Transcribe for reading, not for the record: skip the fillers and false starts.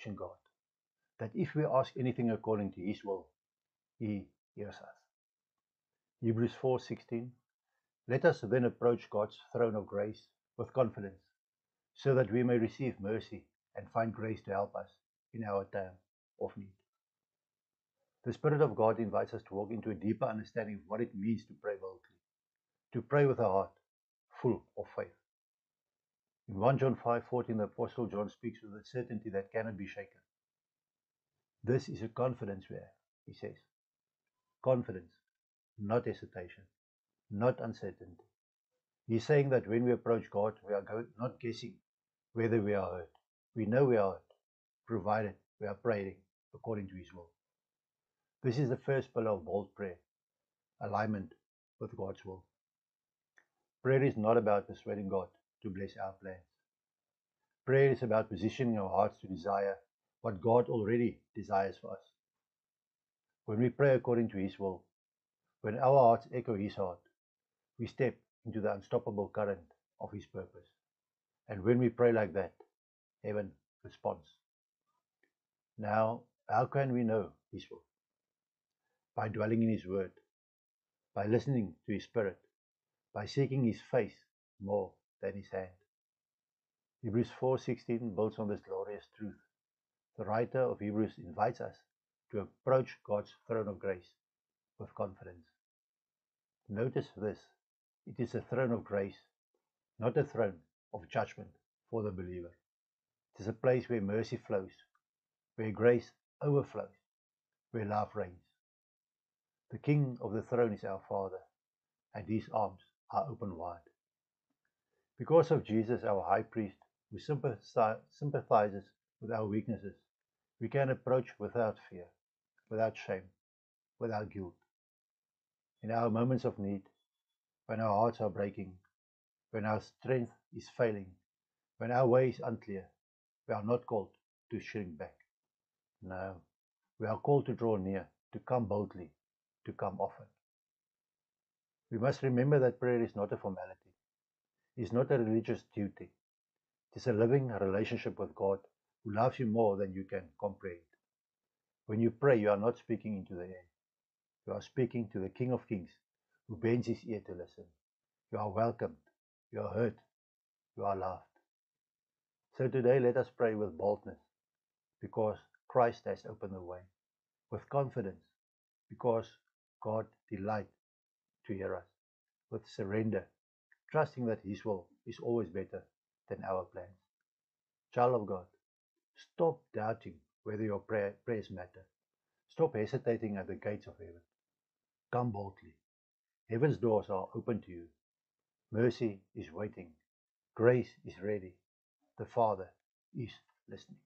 watching God, that if we ask anything according to His will, He hears us. Hebrews 4:16. Let us then approach God's throne of grace with confidence, so that we may receive mercy and find grace to help us in our time of need. The Spirit of God invites us to walk into a deeper understanding of what it means to pray boldly, to pray with a heart full of faith. In 1 John 5:14, the Apostle John speaks with a certainty that cannot be shaken. This is a confidence we have, he says. Confidence, not hesitation, not uncertainty. He's saying that when we approach God, we are not guessing whether we are hurt. We know we are hurt, provided we are praying according to His will. This is the first pillar of bold prayer, alignment with God's will. Prayer is not about persuading God to bless our plans. Prayer is about positioning our hearts to desire what God already desires for us. When we pray according to His will, when our hearts echo His heart, we step into the unstoppable current of His purpose. And when we pray like that, heaven responds. Now, how can we know His will? By dwelling in His Word, by listening to His Spirit, by seeking His face more than His hand. Hebrews 4:16 builds on this glorious truth. The writer of Hebrews invites us to approach God's throne of grace with confidence. Notice this, it is a throne of grace, not a throne of judgment for the believer. It is a place where mercy flows, where grace overflows, where love reigns. The King of the throne is our Father, and His arms are open wide. Because of Jesus, our high priest, who sympathizes with our weaknesses, we can approach without fear, without shame, without guilt. In our moments of need, when our hearts are breaking, when our strength is failing, when our way is unclear, we are not called to shrink back. No, we are called to draw near, to come boldly, to come often. We must remember that prayer is not a formality. It is not a religious duty. It is a living relationship with God who loves you more than you can comprehend. When you pray, you are not speaking into the air. You are speaking to the King of Kings who bends his ear to listen. You are welcomed. You are heard. You are loved. So today let us pray with boldness because Christ has opened the way. With confidence because God delights to hear us. With surrender, trusting that His will is always better than our plans. Child of God, stop doubting whether your prayers matter. Stop hesitating at the gates of heaven. Come boldly. Heaven's doors are open to you. Mercy is waiting. Grace is ready. The Father is listening.